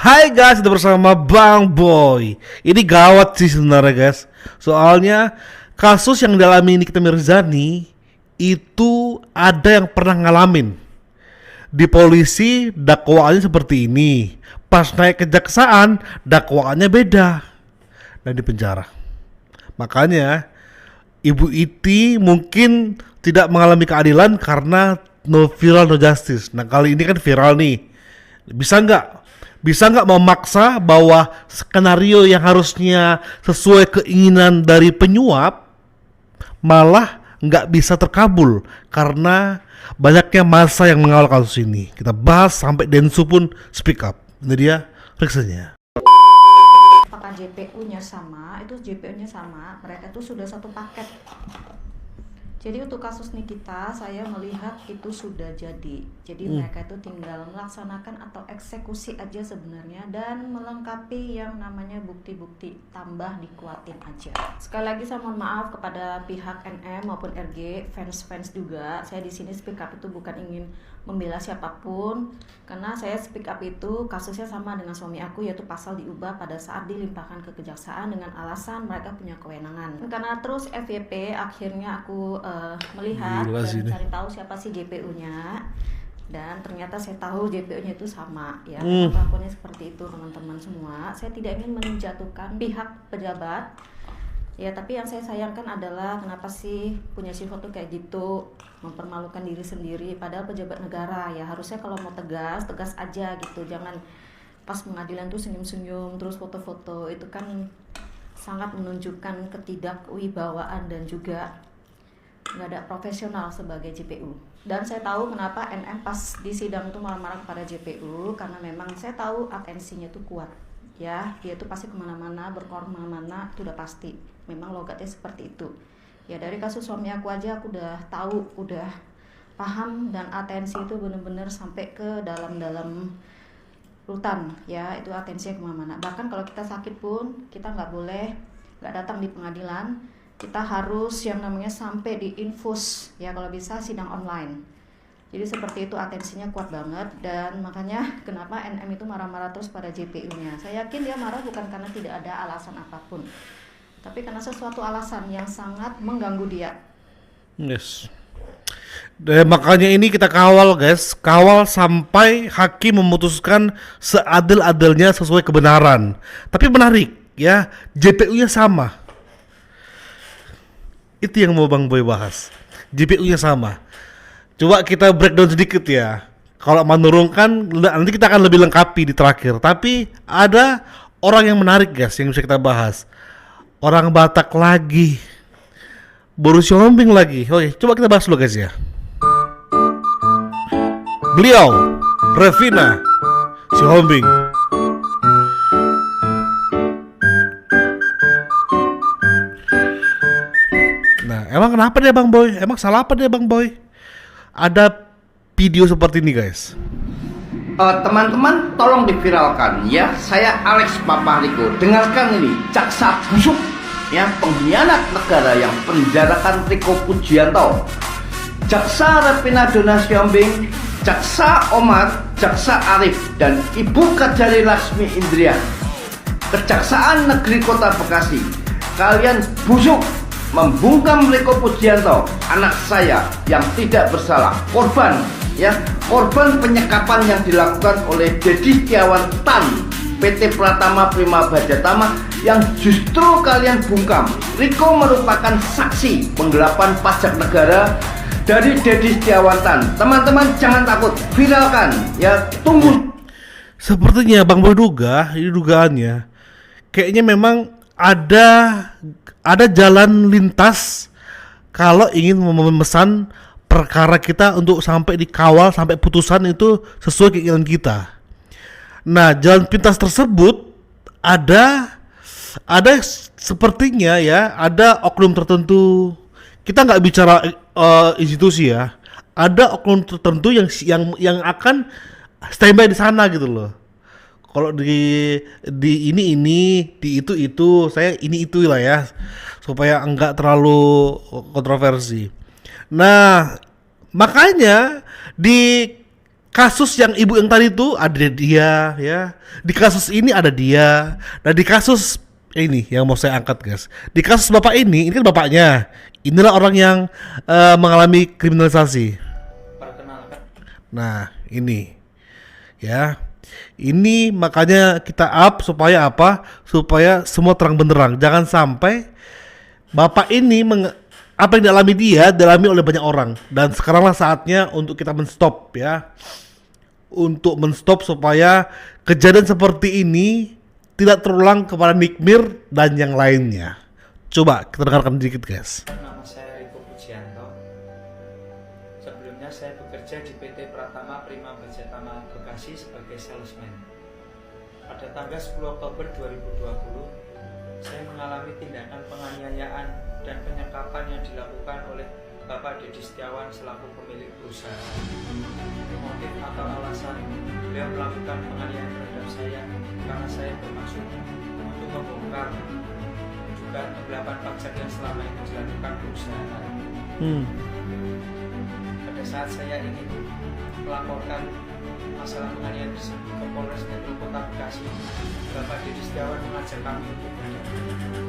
Hai guys, kita bersama Bang Boy. Ini gawat sih sebenarnya guys. Soalnya kasus yang dialami Nikita Mirzani itu ada yang pernah ngalamin. Di polisi dakwaannya seperti ini. Pas naik kejaksaan dakwaannya beda. Dan di penjara. Makanya Ibu Iti mungkin tidak mengalami keadilan karena no viral no justice. Nah kali ini kan viral nih. Bisa nggak memaksa bahwa skenario yang harusnya sesuai keinginan dari penyuap malah nggak bisa terkabul karena banyaknya massa yang mengawal kasus ini. Kita bahas sampai Densu pun speak up. Ini dia reaksinya. Apakah JPU-nya sama? Itu JPU-nya sama. Mereka itu sudah satu paket. Jadi untuk kasus Nikita saya melihat itu sudah jadi. Jadi mereka itu tinggal melaksanakan atau eksekusi aja sebenarnya dan melengkapi yang namanya bukti-bukti, tambah dikuatin aja. Sekali lagi saya mohon maaf kepada pihak NM maupun RG, fans-fans juga. Saya di sini speak up itu bukan ingin membela siapapun, karena saya speak up itu kasusnya sama dengan suami aku, yaitu pasal diubah pada saat dilimpahkan ke kejaksaan dengan alasan mereka punya kewenangan. Karena terus FYP akhirnya aku melihat dan mencari tahu siapa sih JPU-nya, dan ternyata saya tahu JPU-nya itu sama ya. Pelakuannya seperti itu teman-teman semua. Saya tidak ingin menjatuhkan pihak pejabat ya, tapi yang saya sayangkan adalah kenapa sih punya sifat tuh kayak gitu, mempermalukan diri sendiri, padahal pejabat negara ya harusnya kalau mau tegas aja gitu, jangan pas pengadilan tuh senyum-senyum terus foto-foto. Itu kan sangat menunjukkan ketidakwibawaan dan juga nggak ada profesional sebagai JPU. Dan saya tahu kenapa NM pas di sidang itu marah-marah kepada JPU, karena memang saya tahu atensinya tuh kuat ya, dia tuh pasti kemana-mana, berkorban kemana-mana, itu udah pasti, memang logatnya seperti itu ya. Dari kasus suami aku aja aku udah tahu, udah paham, dan atensi itu bener-bener sampai ke dalam-dalam rutan ya, itu atensinya kemana-mana. Bahkan kalau kita sakit pun kita nggak boleh nggak datang di pengadilan, kita harus yang namanya sampai di infus ya, kalau bisa sidang online. Jadi seperti itu, atensinya kuat banget, dan makanya kenapa NM itu marah-marah terus pada JPU-nya. Saya yakin dia marah bukan karena tidak ada alasan apapun, tapi karena sesuatu alasan yang sangat mengganggu dia. Yes. Dan makanya ini kita kawal guys, kawal sampai hakim memutuskan seadil-adilnya sesuai kebenaran. Tapi menarik ya, JPU-nya sama. Itu yang mau Bang Boy bahas. JPU-nya sama. Coba kita breakdown sedikit ya. Kalau menurunkan nanti kita akan lebih lengkapi di terakhir. Tapi ada orang yang menarik guys yang bisa kita bahas. Orang Batak lagi. Baru Siombing lagi. Oke, coba kita bahas dulu guys ya. Beliau Revina Siombing. Nah, emang kenapa dia Bang Boy? Emang salah apa dia Bang Boy? Ada video seperti ini guys. Teman-teman tolong diviralkan ya. Saya Alex Papahliko. Dengarkan ini, jaksa busuk ya, pengkhianat negara yang penjarakan Riko Pujianto, jaksa Revina Siombing, jaksa Omar, jaksa Arif, dan Ibu Kajari Laksmi Indrian, Kejaksaan Negeri Kota Bekasi. Kalian busuk membungkam Riko Pujianto, anak saya yang tidak bersalah, korban ya, korban penyekapan yang dilakukan oleh Dedi Setiawan Tan PT Pratama Prima Bajatama yang justru kalian bungkam. Riko merupakan saksi penggelapan pajak negara dari Dedi Setiawan Tan. Teman-teman jangan takut, viralkan ya, tunggu. Sepertinya Bang Boy duga, ini dugaannya kayaknya memang ada jalan lintas kalau ingin memesan perkara kita untuk sampai dikawal sampai putusan itu sesuai keinginan kita. Nah, jalan pintas tersebut ada sepertinya ya, ada oknum tertentu. Kita nggak bicara institusi ya. Ada oknum tertentu yang akan standby di sana gitu loh. Kalau di ini di itu saya ini itu lah ya, supaya enggak terlalu kontroversi. Nah makanya di kasus yang ibu yang tadi itu ada dia ya, di kasus ini ada dia, dan di kasus ini yang mau saya angkat guys, di kasus bapak ini kan bapaknya, inilah orang yang mengalami kriminalisasi. Perkenalkan. Nah ini ya, ini makanya kita up supaya apa? Supaya semua terang benderang, jangan sampai bapak ini apa yang dialami dia dialami oleh banyak orang, dan sekaranglah saatnya untuk kita menstop ya, untuk menstop supaya kejadian seperti ini tidak terulang kepada Nikmir dan yang lainnya. Coba kita dengarkan sedikit guys. Nama saya Riko Pujianto. Sebelumnya saya bekerja di PT Pratama Prima Bajetama Bekasi sebagai salesman. Pada tanggal 10 Oktober 2020, saya mengalami tindakan penganiayaan dan penyekapan yang dilakukan oleh Bapak Dedi Setiawan selaku pemilik perusahaan. Motif atau alasan beliau melakukan penganiayaan terhadap saya karena saya bermaksud untuk membongkar juga kegelapan pajak yang selama ini dilakukan perusahaan. Pada saat saya ingin melaporkan masalah penganiayaan tersebut ke Polres Metro Kota Bekasi, Bapak Dedi Setiawan mengajak kami untuk berdamai.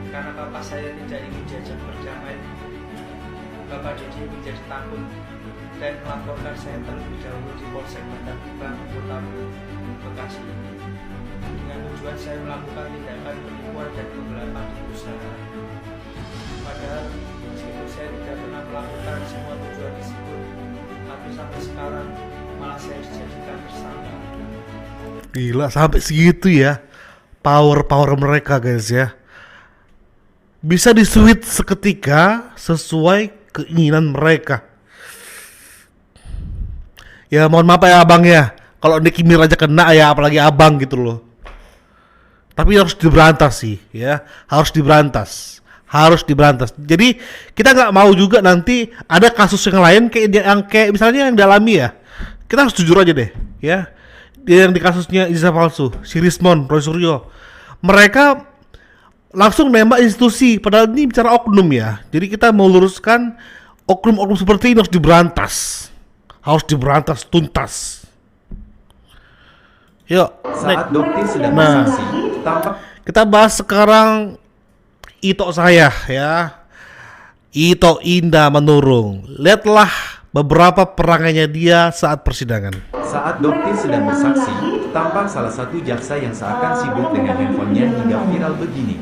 Karena bapak saya tidak ingin diajak berdamai, Bapak Dedi menjadi takut dan melaporkan saya terlebih dahulu di Polsek Bantar Gebang, Kota Bekasi, dengan tujuan saya melakukan tindakan penipuan dan penggelapan di perusahaan. Padahal meskipun saya tidak pernah melakukan semua tujuan tersebut, tapi sampai sekarang malah saya dijadikan tersangka. Gila sampai segitu ya power mereka guys ya, bisa disuit seketika sesuai keinginan mereka. Ya mohon maaf ya abang ya, kalau Nikmir aja kena ya apalagi abang gitu loh. Tapi harus diberantas sih ya, harus diberantas. Jadi kita nggak mau juga nanti ada kasus yang lain kayak misalnya yang dialami ya. Kita harus jujur aja deh ya. Dia yang di kasusnya ijazah palsu, si Rismon, Roy Suryo, mereka langsung nembak institusi, padahal ini bicara oknum ya. Jadi kita mau luruskan oknum-oknum seperti ini harus diberantas tuntas. Yuk, Saat Dokti sedang Nah. bersaksi, tampak kita bahas sekarang Ito saya ya. Ito Indah Manurung. Lihatlah beberapa perangainya dia saat persidangan. saat Dokti sedang bersaksi, tampak salah satu jaksa yang seakan sibuk dengan handphonenya hingga viral begini.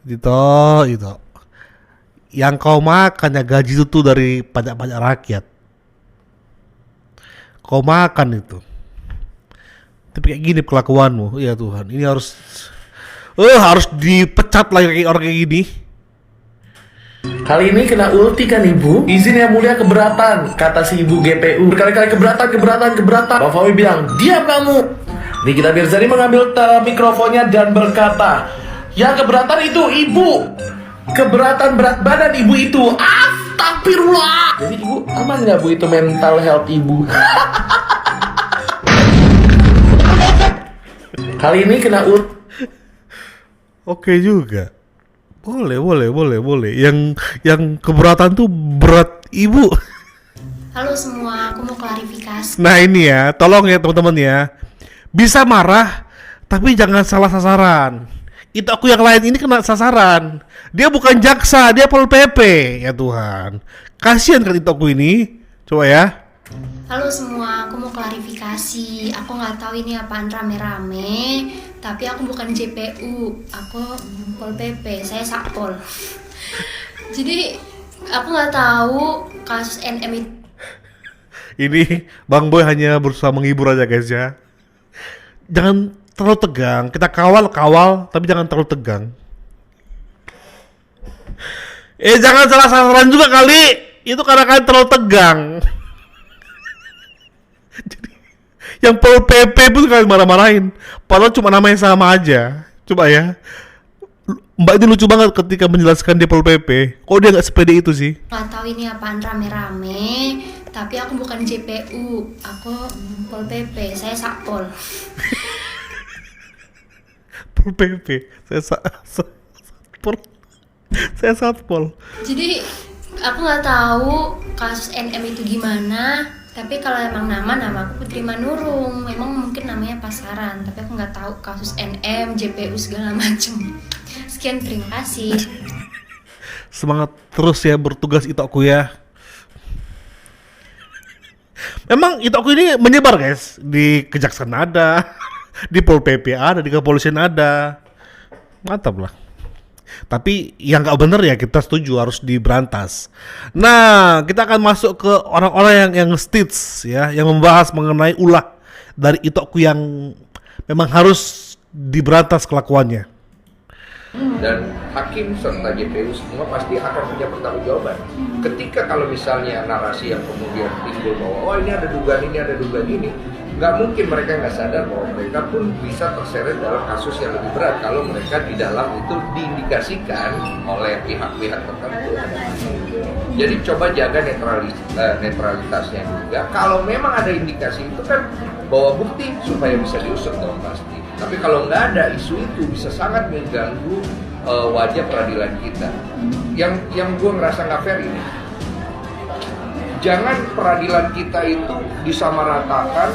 Itu yang kau makan ya gaji itu tuh dari pajak-pajak rakyat. Kau makan itu. Tapi kayak gini kelakuanmu, ya Tuhan. Ini harus dipecat lah kayak orang kayak gini. Kali ini kena ulti kan ibu? Izin yang mulia keberatan, kata si ibu GPU. Berkali-kali keberatan. Pak Fawi bilang, diam kamu. Nikita Mirzani mengambil mikrofonnya dan berkata, yang keberatan itu ibu. Keberatan berat badan ibu itu. Astagfirullah. Jadi ibu aman nggak bu itu mental health ibu? Kali ini kena ulti. Oke juga. Boleh. Yang keberatan tuh berat ibu. Halo semua, aku mau klarifikasi. Nah ini ya, tolong ya teman-teman ya. Bisa marah, tapi jangan salah sasaran. Itu aku yang lain ini kena sasaran. Dia bukan jaksa, dia Pol PP. Ya Tuhan. Kasihan kan itu aku ini. Coba ya. Halo semua, aku mau klarifikasi. Aku nggak tahu ini apaan rame-rame, tapi aku bukan JPU, aku Pol PP, saya Satpol. Jadi aku nggak tahu kasus NM itu. Ini Bang Boy hanya berusaha menghibur aja guys ya. Jangan terlalu tegang. Kita kawal, tapi jangan terlalu tegang. Jangan salah sasaran juga kali. Itu karena kalian terlalu tegang. Jadi, yang Pol PP pun kalian marah-marahin. Padahal cuma namanya sama aja. Coba ya. Mbak ini lucu banget ketika menjelaskan dia Pol PP. Kok dia nggak sepede itu sih? Nggak tahu ini apaan rame-rame, Tapi aku bukan JPU, aku Pol PP, saya Satpol. Pol PP. Satpol. Saya Satpol. Jadi aku nggak tahu kasus NM itu gimana. Tapi kalau emang nama aku Putri Manurung. Memang mungkin namanya pasaran. Tapi aku nggak tahu kasus NM, JPU segala macem. Sekian, terima kasih. Semangat terus ya bertugas Itokku ya. Memang Itokku ini menyebar guys. Di kejaksaan ada, di Pol PP ada, di kepolisian ada. Mantap lah. Tapi yang gak bener ya kita setuju harus diberantas. Nah, kita akan masuk ke orang-orang yang stitch ya, yang membahas mengenai ulah dari Itokku yang memang harus diberantas kelakuannya. Dan hakim serta JPU semua pasti akan punya pertanggungjawaban. Ketika kalau misalnya narasi yang kemudian timbul bahwa oh ini ada dugaan ini, nggak mungkin mereka nggak sadar bahwa mereka pun bisa terseret dalam kasus yang lebih berat kalau mereka di dalam itu diindikasikan oleh pihak-pihak tertentu. Jadi coba jaga netralitasnya juga. Kalau memang ada indikasi itu kan bawa bukti supaya bisa diusut dong pasti. Tapi kalau nggak ada isu itu bisa sangat mengganggu wajah peradilan kita. Yang gue ngerasa nggak fair ini, jangan peradilan kita itu disamaratakan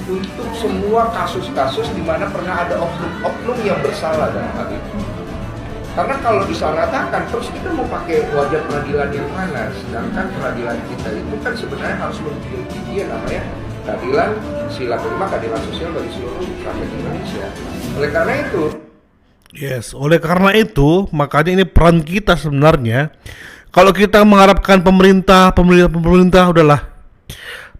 untuk semua kasus-kasus di mana pernah ada oknum yang bersalah dalam hal itu. Karena kalau disamaratakan terus kita mau pakai wajah peradilan yang mana? Sedangkan peradilan kita itu kan sebenarnya harus memiliki dia namanya keadilan sila kelima, keadilan sosial bagi seluruh rakyat Indonesia. Oleh karena itu, makanya ini peran kita sebenarnya. Kalau kita mengharapkan pemerintah udahlah.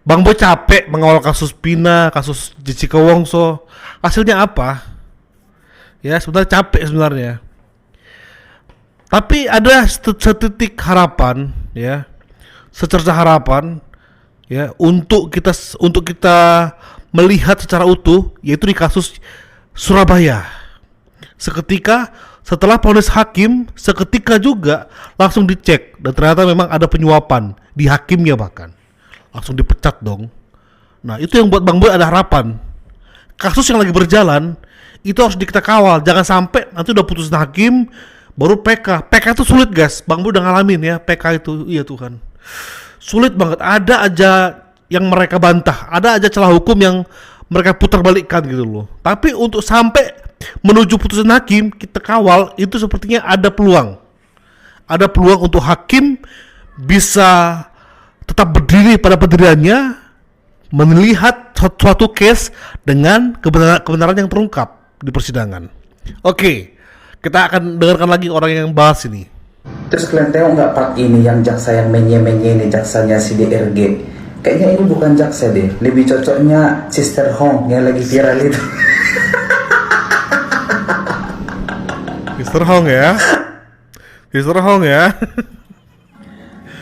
Bang Boy capek mengawal kasus Pina, kasus Jessica Wongso. Hasilnya apa? Ya sebenarnya capek sebenarnya. Tapi ada setitik harapan, ya, secercah harapan, ya, untuk kita melihat secara utuh, yaitu di kasus Surabaya. Seketika setelah vonis hakim, seketika juga langsung dicek dan ternyata memang ada penyuapan di hakimnya, bahkan langsung dipecat dong. Nah itu yang buat Bang Boy ada harapan. Kasus yang lagi berjalan itu harus kita kawal, jangan sampai nanti udah putusin hakim baru PK. PK itu sulit guys, Bang Boy udah ngalamin ya PK itu. Iya Tuhan, sulit banget. Ada aja yang mereka bantah, ada aja celah hukum yang mereka putar balikkan gitu loh. Tapi untuk sampai menuju putusan hakim kita kawal itu sepertinya ada peluang untuk hakim bisa tetap berdiri pada pendiriannya, melihat suatu case dengan kebenaran yang terungkap di persidangan. Oke, kita akan dengarkan lagi orang yang bahas ini. Terus kalian tengok nggak part ini yang jaksa yang menye-menye ini, jaksanya si DRG. Kayaknya ini bukan jaksa deh, lebih cocoknya Sister Hong yang lagi viral itu. Sister Hong ya.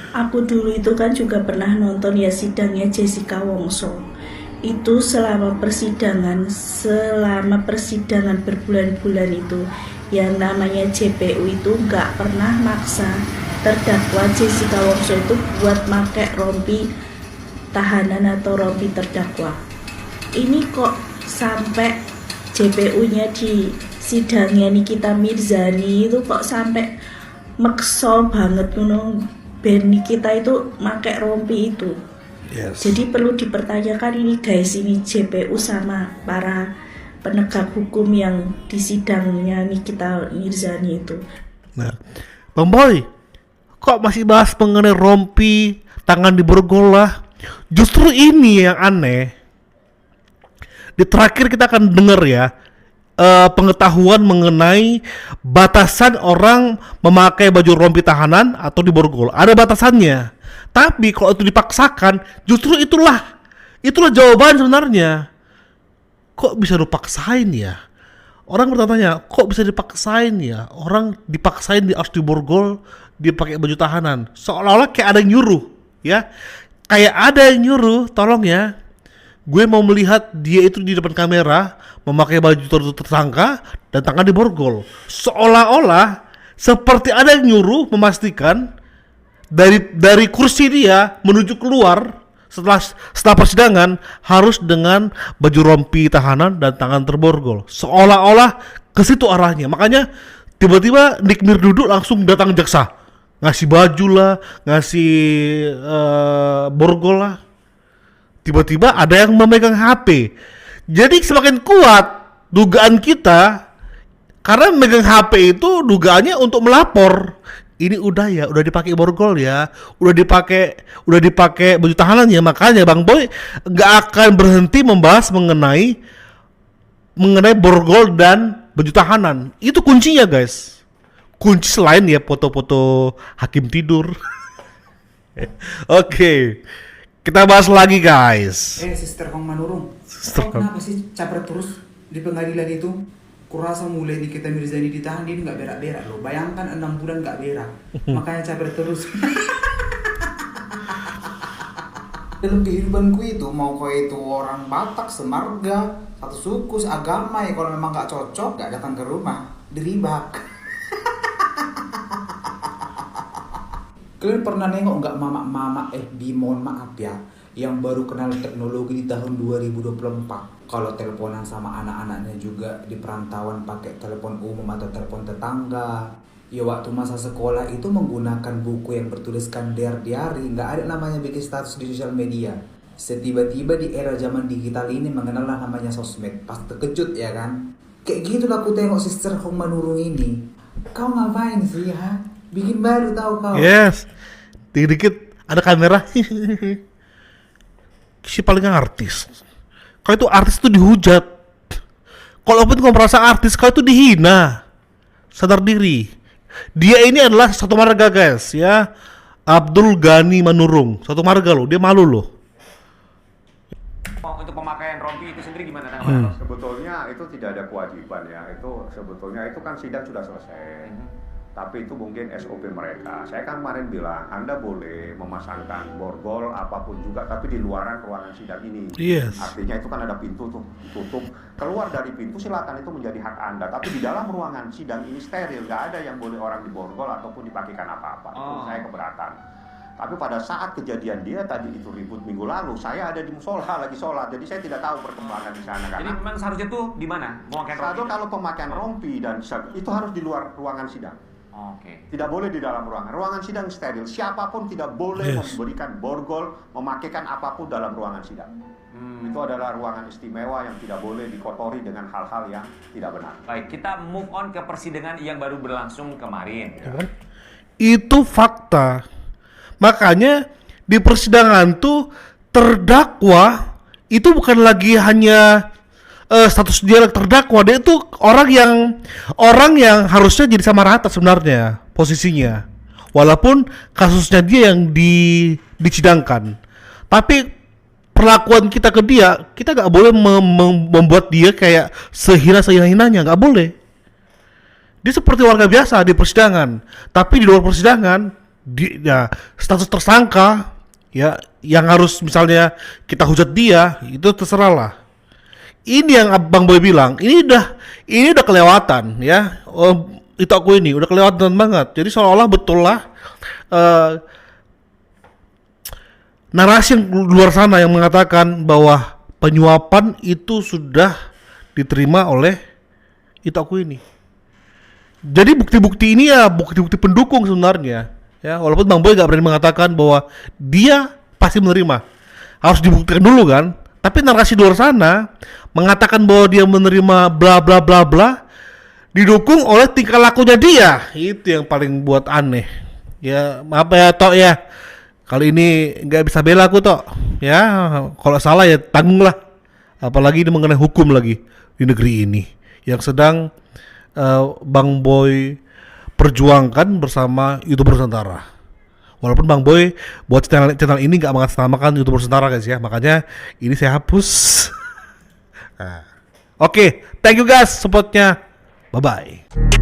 Aku dulu itu kan juga pernah nonton ya sidangnya Jessica Wongso. Itu selama persidangan berbulan-bulan itu, yang namanya JPU itu nggak pernah maksa terdakwa Jessica Wongso itu buat make rompi tahanan atau rompi terdakwa. Ini kok sampai JPU-nya di sidangnya Nikita Mirzani itu kok sampai maksa banget ben Nikita itu make rompi itu. Yes. Jadi perlu dipertanyakan ini guys, ini JPU sama para penegak hukum yang di sidangnya Nikita Mirzani itu. Nah, Bang Boy, kok masih bahas mengenai rompi, tangan di borgol lah? Justru ini yang aneh. Di terakhir kita akan dengar ya pengetahuan mengenai batasan orang memakai baju rompi tahanan atau di borgol. Ada batasannya. Tapi kalau itu dipaksakan, justru itulah jawaban sebenarnya. Kok bisa dipaksain ya? Orang bertanya, kok bisa dipaksain ya? Orang dipaksain harus di borgol, dia pakai baju tahanan. Seolah-olah kayak ada yang nyuruh, ya. Kayak ada yang nyuruh, tolong ya. Gue mau melihat dia itu di depan kamera memakai baju tersangka dan tangan di borgol. Seolah-olah seperti ada yang nyuruh memastikan dari kursi dia menuju keluar setelah persidangan harus dengan baju rompi tahanan dan tangan terborgol. Seolah-olah ke situ arahnya. Makanya tiba-tiba Nikmir duduk langsung datang jaksa, ngasih baju lah, ngasih borgol lah. Tiba-tiba ada yang memegang HP. Jadi semakin kuat dugaan kita, karena memegang HP itu dugaannya untuk melapor. Ini udah dipakai borgol ya, udah dipakai baju tahanan ya. Makanya Bang Boy nggak akan berhenti membahas mengenai borgol dan baju tahanan. Itu kuncinya guys. Kunci selain ya foto-foto hakim tidur. Oke. Kita bahas lagi guys. Sister Hong Manurung, Sister Hong. kenapa sih capret terus di pengadilan itu? Kurasa mulai Nikita Mirzani ditahan dia nggak berak-berak loh. Bayangkan 6 bulan nggak berak, makanya capret terus. Dalam kehidupanku itu, mau kau itu orang Batak, semarga, satu suku, agama ya, kalau memang nggak cocok nggak datang ke rumah, diribak. Kalian pernah nengok nggak mama-mama FB, mohon maaf ya, yang baru kenal teknologi di tahun 2024? Kalau teleponan sama anak-anaknya juga di perantauan pakai telepon umum atau telepon tetangga. Ya waktu masa sekolah itu menggunakan buku yang bertuliskan diary, nggak ada namanya bikin status di sosial media. Setiba-tiba di era zaman digital ini mengenal namanya sosmed, pas terkejut ya kan? Kayak gitu lah aku tengok Sister Hong Manurung ini. Kau ngapain sih ha? Bikin baru tahu kau. Yes. Dikit-dikit ada kamera. Si paling artis. Kalau itu artis itu dihujat. Kalaupun kau merasa artis, kau itu dihina. Sadar diri. Dia ini adalah satu marga guys ya. Abdul Ghani Manurung. Satu marga loh, dia malu loh. Untuk pemakaian rompi itu sendiri gimana? Sebetulnya itu tidak ada kewajiban ya. Itu sebetulnya itu kan sidang sudah selesai. Tapi itu mungkin SOP mereka. Saya kan kemarin bilang, Anda boleh memasangkan borgol apapun juga, tapi di luaran ruangan sidang ini. Yes. Artinya itu kan ada pintu tuh, tutup. Keluar dari pintu silakan, itu menjadi hak Anda. Tapi di dalam ruangan sidang ini steril, nggak ada yang boleh orang diborgol ataupun dipakaikan apa-apa. Itu saya keberatan. Tapi pada saat kejadian dia tadi itu ribut minggu lalu, saya ada di musola lagi sholat, jadi saya tidak tahu perkembangan di sana. Jadi memang seharusnya tuh di mana? Kalau pemakaian rompi dan itu harus di luar ruangan sidang. Oke. Tidak boleh di dalam ruangan. Ruangan sidang steril. Siapapun tidak boleh memberikan borgol, memakaikan apapun dalam ruangan sidang. Itu adalah ruangan istimewa yang tidak boleh dikotori dengan hal-hal yang tidak benar. Baik, kita move on ke persidangan yang baru berlangsung kemarin. Ya. Itu fakta. Makanya di persidangan tuh terdakwa itu bukan lagi hanya status dia terdakwa, dia itu orang yang harusnya jadi sama rata sebenarnya posisinya, walaupun kasusnya dia yang disidangkan. Tapi perlakuan kita ke dia, kita nggak boleh membuat dia kayak sehina-hinanya, nggak boleh. Dia seperti warga biasa di persidangan, tapi di luar persidangan dia status tersangka ya, yang harus misalnya kita hujat dia, itu terserah lah. Ini yang Bang Boy bilang, ini udah kelewatan ya. Itu aku ini udah kelewatan banget. Jadi seolah-olah betul lah narasi yang luar sana yang mengatakan bahwa penyuapan itu sudah diterima oleh itu aku ini. Jadi bukti-bukti ini ya bukti-bukti pendukung sebenarnya ya. Walaupun Bang Boy gak berani mengatakan bahwa dia pasti menerima, harus dibuktikan dulu kan. Tapi narasi di luar sana mengatakan bahwa dia menerima bla bla bla bla didukung oleh tingkah lakunya dia. Itu yang paling buat aneh. Ya maaf ya Tok ya, kali ini nggak bisa bela aku Tok ya. Kalau salah ya tanggunglah. Apalagi ini mengenai hukum lagi di negeri ini yang sedang Bang Boy perjuangkan bersama YouTuber Nusantara. Walaupun Bang Boy buat channel ini nggak mengatasnamakan YouTuber Nusantara guys ya, makanya ini saya hapus. Oke, thank you guys supportnya, bye bye.